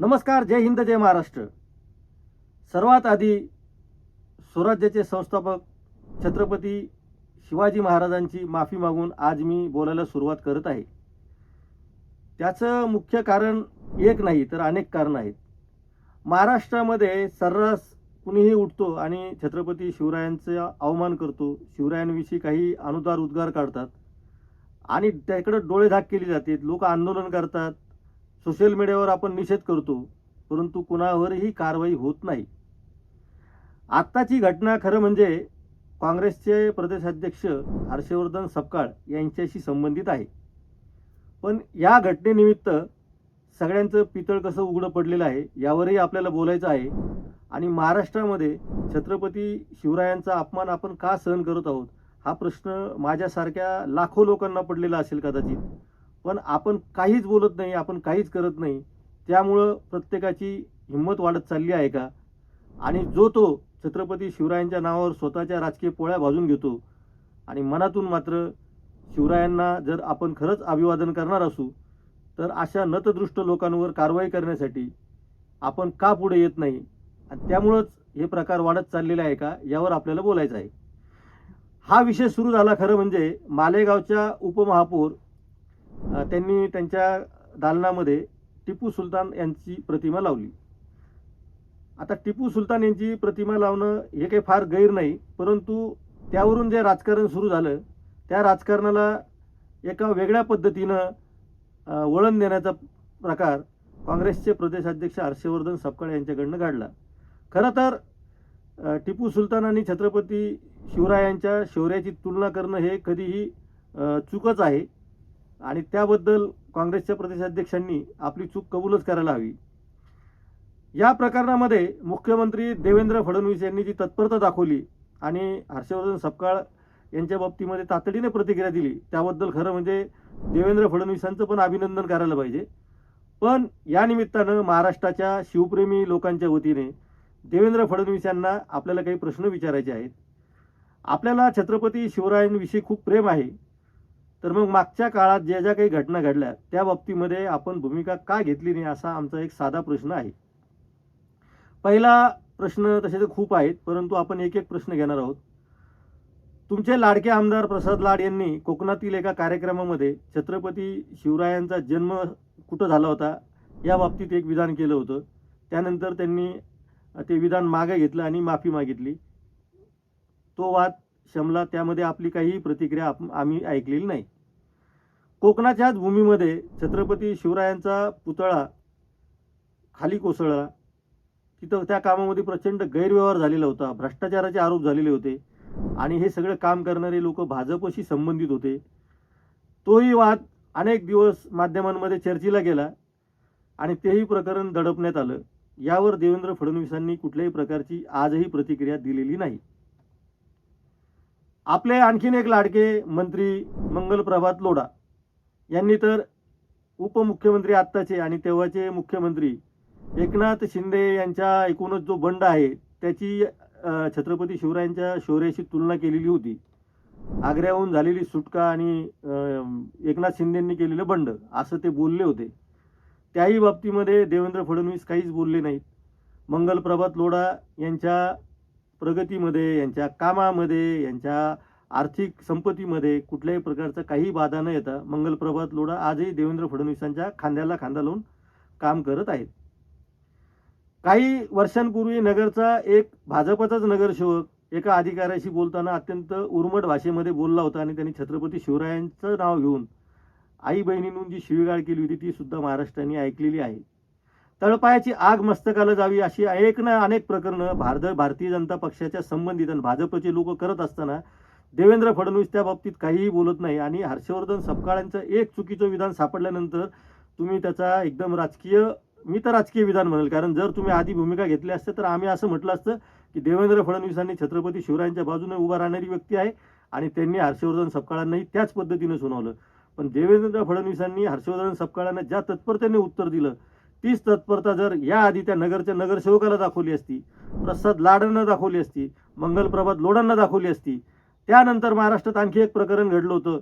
नमस्कार. जय हिंद, जय महाराष्ट्र. सर्वात आधी स्वराज्याचे संस्थापक छत्रपती शिवाजी महाराजांची माफी मागून आज मी बोलायला सुरुवात करत आहे. त्याचं मुख्य कारण एक नाही तर अनेक कारणं आहेत. महाराष्ट्रामध्ये सर्रास कुणीही उठतो आणि छत्रपती शिवरायांचा अवमान करतो, शिवरायांविषयी काही अनुदार उद्गार काढतात आणि त्याकडे डोळेझाक केली जाते. लोक आंदोलन करतात, सोशल मीडियावर आपण निषेध करतो, परंतु कुणावरही कारवाई होत नाही. आत्ताची घटना खरं म्हणजे काँग्रेसचे प्रदेशाध्यक्ष हर्षवर्धन सपकाळ यांच्याशी संबंधित आहे. पण या घटनेनिमित्त सगळ्यांचं पितळ कसं उघडं पडलेलं आहे यावरही आपल्याला बोलायचं आहे. आणि महाराष्ट्रामध्ये छत्रपती शिवरायांचा अपमान आपण का सहन करत आहोत हा प्रश्न माझ्यासारख्या लाखो लोकांना पडलेला असेल कदाचित. पण आपण काहीच बोलत नाही, आपण काहीच करत नाही. त्यामुळं प्रत्येकाची हिंमत वाढत चालली आहे का? आणि जो तो छत्रपती शिवरायांच्या नावावर स्वतःच्या राजकीय पोळ्या भाजून घेतो आणि मनातून मात्र शिवरायांना जर आपण खरंच अभिवादन करणार असू तर अशा नतदृष्ट लोकांवर कारवाई करण्यासाठी आपण का पुढे येत नाही आणि त्यामुळंच हे प्रकार वाढत चाललेले आहे का यावर आपल्याला बोलायचं आहे. हा विषय सुरू झाला खरं म्हणजे मालेगावच्या उपमहापौर त्यांनी त्यांच्या दालनामध्ये टिपू सुलतान यांची प्रतिमा लावली. आता टिपू सुलतान यांची प्रतिमा लावणं हे काही फार गैर नाही, परंतु त्यावरून जे राजकारण सुरू झालं त्या राजकारणाला एका वेगळ्या पद्धतीनं वळण देण्याचा प्रकार काँग्रेसचे प्रदेशाध्यक्ष हर्षवर्धन सपकाळ यांच्याकडनं घडला. खरं तर टिपू सुलतान आणि छत्रपती शिवरायांच्या शौर्याची तुलना करणं हे कधीही चूकच आहे आणि त्याबद्दल काँग्रेसच्या प्रदेशाध्यक्षांनी आपली चूक कबूलच करायला हवी. या प्रकरणामध्ये मुख्यमंत्री देवेंद्र फडणवीस यांनी जी तत्परता दाखवली आणि हर्षवर्धन सपकाळ यांच्या बाबतीमध्ये तातडीने प्रतिक्रिया दिली त्याबद्दल खरं म्हणजे देवेंद्र फडणवीसांचं पण अभिनंदन करायला पाहिजे. पण या निमित्तानं महाराष्ट्राच्या शिवप्रेमी लोकांच्या वतीने देवेंद्र फडणवीस यांना आपल्याला काही प्रश्न विचारायचे आहेत. आपल्याला छत्रपती शिवरायांविषयी खूप प्रेम आहे, तर मग मागच्या काळात ज्या ज्या काही घटना घडल्या त्या बाबतीमध्ये आपण भूमिका का घेतली नाही असा आमचा एक साधा प्रश्न आहे. पहिला प्रश्न तसे तर खूप आहेत, परंतु आपण एक एक प्रश्न घेणार आहोत. तुमचे लाडके आमदार प्रसाद लाड यांनी कोकणातील एका कार्यक्रमामध्ये छत्रपती शिवरायांचा जन्म कुठं झाला होता या बाबतीत एक विधान केलं होतं. त्यानंतर त्यांनी ते विधान मागे घेतलं आणि माफी मागितली. तो वाद शमला, त्यामध्ये आपली काही प्रतिक्रिया आम्ही ऐकलेली नाही. कोकणाच्याच भूमीमध्ये छत्रपती शिवरायांचा पुतळा खाली कोसळला. तिथं त्या कामामध्ये प्रचंड गैरव्यवहार झालेला होता, भ्रष्टाचाराचे आरोप झालेले होते आणि हे सगळं काम करणारे लोक भाजपशी संबंधित होते. तोही वाद अनेक दिवस माध्यमांमध्ये चर्चेला गेला आणि तेही प्रकरण दडपण्यात आलं. यावर देवेंद्र फडणवीसांनी कुठल्याही प्रकारची आजही प्रतिक्रिया दिलेली नाही. आपले आणखीन एक लाडके मंत्री मंगलप्रभात लोढा यांनी तर उपमुख्यमंत्री आत्ताचे आणि तेव्हाचे मुख्यमंत्री एकनाथ शिंदे यांच्या एकूणच जो बंड आहे त्याची छत्रपती शिवरायांच्या शौर्याशी तुलना केलेली होती. आग्र्याहून झालेली सुटका आणि एकनाथ शिंदेंनी केलेलं बंड असं ते बोलले होते. त्याही बाबतीमध्ये देवेंद्र फडणवीस काहीच बोलले नाहीत. मंगलप्रभात लोढा यांच्या प्रगतीमध्ये, यांच्या कामामध्ये, यांच्या आर्थिक संपत्तीमध्ये कुठल्याही प्रकारचा काही बाधा न येता मंगलप्रभात लोढा आजही देवेंद्र फडणवीसांच्या खांद्याला खांदा लावून काम करत आहेत. काही वर्षांपूर्वी नगरचा एक भाजपचाच नगरसेवक एका अधिकाऱ्याशी बोलताना अत्यंत उर्मट भाषेमध्ये बोलला होता आणि त्यांनी छत्रपती शिवरायांचं नाव घेऊन आई बहिणींनी जी शिवीगाळ केली होती ती सुद्धा महाराष्ट्राने ऐकलेली आहे. तळपायाची आग मस्तकाला जावी अशी अनेक प्रकरणं भारतीय जनता पक्षाच्या संबंधित आणि भाजपचे लोक करत असताना देवेंद्र फडणवीस त्या बाबतीत काहीही बोलत नाही. आणि हर्षवर्धन सपकाळांचं एक चुकीचं विधान सापडल्यानंतर तुम्ही त्याचा एकदम राजकीय विधान म्हणाल. कारण जर तुम्ही आधी भूमिका घेतली असते तर आम्ही असं म्हटलं असतं की देवेंद्र फडणवीसांनी छत्रपती शिवरायांच्या बाजूने उभा राहणारी व्यक्ती आहे आणि त्यांनी हर्षवर्धन सपकाळांनाही त्याच पद्धतीने सुनावलं. पण देवेंद्र फडणवीसांनी हर्षवर्धन सपकाळांना ज्या तत्परतेने उत्तर दिलं तीच तत्परता जर याआधी त्या नगरच्या नगरसेवकाला दाखवली असती, प्रसाद लाडांना दाखवली असती, मंगलप्रभात लोढांना दाखवली असती. त्यानंतर महाराष्ट्रात आणखी एक प्रकरण घडलं होतं,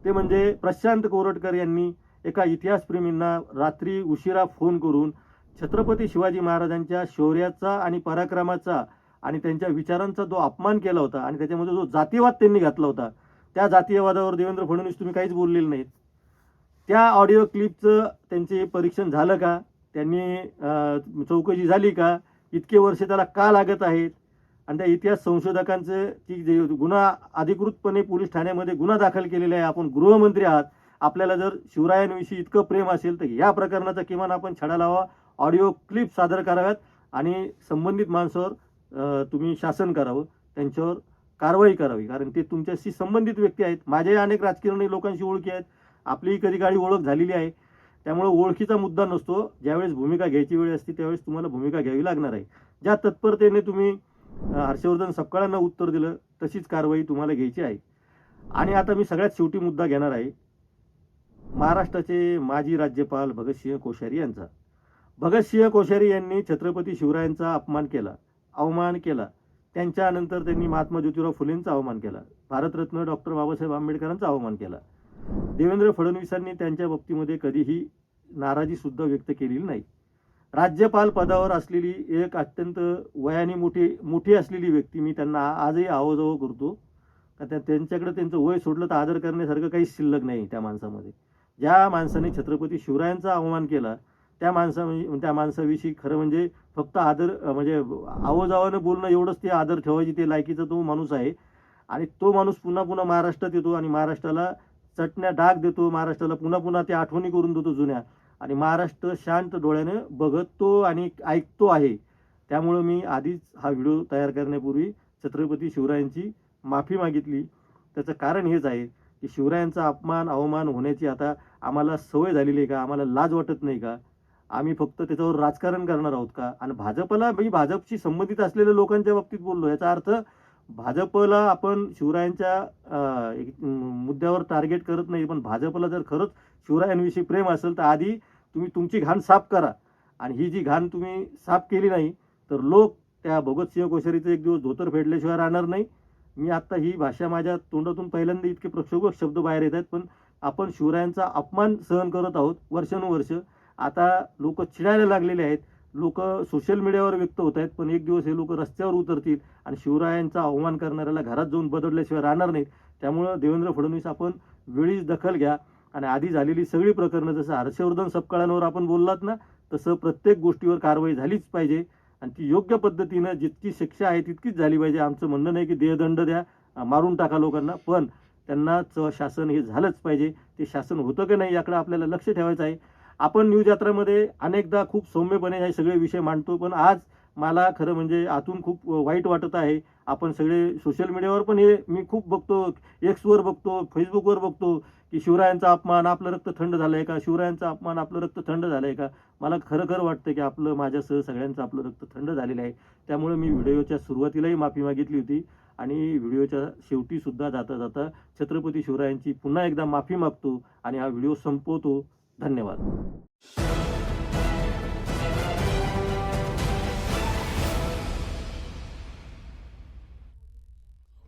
ते म्हणजे प्रशांत कोरटकर यांनी एका इतिहासप्रेमींना रात्री उशिरा फोन करून छत्रपती शिवाजी महाराजांच्या शौर्याचा आणि पराक्रमाचा आणि त्यांच्या विचारांचा जो अपमान केला होता आणि त्याच्यामध्ये जो जातीयवाद त्यांनी घातला होता, त्या जातीयवादावर देवेंद्र फडणवीस तुम्ही काहीच बोललेले नाहीत. त्या ऑडिओ क्लिपचं त्यांचे परीक्षण झालं का? त्यांनी चौकशी झाली का? इतके वर्ष त्याला का लागत आहेत? आणि त्या इतिहास संशोधकांचं की जे गुन्हा अधिकृतपणे पोलीस ठाण्यामध्ये गुन्हा दाखल केलेला आहे, आपण गृहमंत्री आहात, आपल्याला जर शिवरायांविषयी इतकं प्रेम असेल तर या प्रकरणाचा किमान आपण छडा लावा, ऑडिओ क्लिप सादर कराव्यात आणि संबंधित माणसावर तुम्ही शासन करावं, त्यांच्यावर कारवाई करावी. कारण ते तुमच्याशी संबंधित व्यक्ती आहेत. माझ्याही अनेक राजकारणी लोकांशी ओळखी आहेत, आपलीही कधी काळी ओळख झालेली आहे. त्यामुळे ओळखीचा मुद्दा नसतो. ज्यावेळेस भूमिका घ्यायची वेळ असते त्यावेळेस तुम्हाला भूमिका घ्यावी लागणार आहे. ज्या तत्परतेने तुम्ही हर्षवर्धन सपकाळांना उत्तर दिलं तशीच कारवाई तुम्हाला घ्यायची आहे. आणि आता मी सगळ्यात शेवटी मुद्दा घेणार आहे महाराष्ट्राचे माजी राज्यपाल भगतसिंह कोश्यारी यांचा. भगतसिंह कोश्यारी यांनी छत्रपती शिवरायांचा अपमान केला, अवमान केला. त्यांच्यानंतर त्यांनी महात्मा ज्योतिराव फुलेंचा अवमान केला, भारतरत्न डॉक्टर बाबासाहेब आंबेडकरांचा अवमान केला. देवेंद्र फडणवीसांनी त्यांच्या बाबतीमध्ये कधीही नाराजी सुद्धा व्यक्त केलेली नाही. राज्यपाल पदावर असलेली एक अत्यंत वयाने मोठी असलेली व्यक्ती, मी त्यांना आजही आवजाव करतो का त्यांच्याकडे त्यांचं वय सोडलं तर आदर करण्यासारखं काहीच शिल्लक नाही त्या माणसामध्ये. ज्या माणसाने छत्रपती शिवरायांचा अवमान केला त्या माणसाविषयी खरं म्हणजे फक्त आदर म्हणजे आवजावानं बोलणं एवढंच ते आदर ठेवायची ते लायकीचा तो माणूस आहे. आणि तो माणूस पुन्हा पुन्हा महाराष्ट्रात येतो आणि महाराष्ट्राला चटण्या डाग देतो, महाराष्ट्राला पुन्हा पुन्हा ते आठवणी करून देतो जुन्या, आणि महाराष्ट्र शांत डोळ्याने बघतो आणि ऐकतो आहे. त्यामुळं मी आधीच हा व्हिडिओ तयार करण्यापूर्वी छत्रपती शिवरायांची माफी मागितली. त्याचं कारण हेच आहे की शिवरायांचा अपमान अवमान होण्याची आता आम्हाला सवय झालेली आहे का? आम्हाला लाज वाटत नाही का? आम्ही फक्त त्याच्यावर राजकारण करणार आहोत का? आणि भाजपला मी भाजपशी संबंधित असलेल्या लोकांच्या बाबतीत बोललो, याचा अर्थ भाजपला आपण शिवरायांच्या मुद्द्यावर टार्गेट करत नाही. पण भाजपला जर खरंच शिवरायांविषयी प्रेम असेल तर आधी तुम्ही तुमची घाण साफ करा. आणि ही जी घाण तुम्ही साफ केली नाही तर लोक त्या भगतसिंह कोश्यारीचं एक दिवस धोतर फेडल्याशिवाय राहणार नाही. मी आत्ता ही भाषा माझ्या तोंडातून पहिल्यांदा इतके प्रक्षोभक शब्द बाहेर येत आहेत. पण आपण शिवरायांचा अपमान सहन करत आहोत वर्षानुवर्ष. आता लोक चिडायला लागलेले आहेत, लोक सोशल मीडियावर व्यक्त होत आहेत, पण एक दिवस हे लोक रस्त्यावर उतरतील आणि शिवरायांचा अवमान करणाऱ्याला घरात जाऊन बदलल्याशिवाय राहणार नाहीत. त्यामुळं देवेंद्र फडणवीस आपण वेळीच दखल घ्या आणि आधी झालेली सगळी प्रकरणं, जसं हर्षवर्धन सपकाळांवर आपण बोललात ना, तसं प्रत्येक गोष्टीवर कारवाई झालीच पाहिजे आणि ती योग्य पद्धतीनं जितकी शिक्षा आहे तितकीच झाली पाहिजे. आमचं म्हणणं नाही की देहदंड द्या, मारून टाका लोकांना, पण त्यांना शासन हे झालंच पाहिजे. ते शासन होतं की नाही याकडे आपल्याला लक्ष ठेवायचं आहे. आपण न्यूज यात्रामध्ये अनेकदा खूप सौम्यपणे हे सगळे विषय मांडतो, पण आज मला खरं म्हणजे आतून खूप वाईट वाटत आहे. आपण सगळे सोशल मीडियावर पण हे मी खूप बघतो, एक्सवर बघतो, फेसबुकवर बघतो की शिवरायांचा अपमान आपलं रक्त थंड झालं आहे का, शिवरायांचा अपमान आपलं रक्त थंड झालं आहे का. मला खरं वाटतं की आपलं माझ्यासह सगळ्यांचं आपलं रक्त थंड झालेलं आहे. त्यामुळे मी व्हिडिओच्या सुरुवातीलाही माफी मागितली होती आणि व्हिडिओच्या शेवटी सुद्धा जाता जाता छत्रपती शिवरायांची पुन्हा एकदा माफी मागतो आणि हा व्हिडिओ संपवतो. धन्यवाद.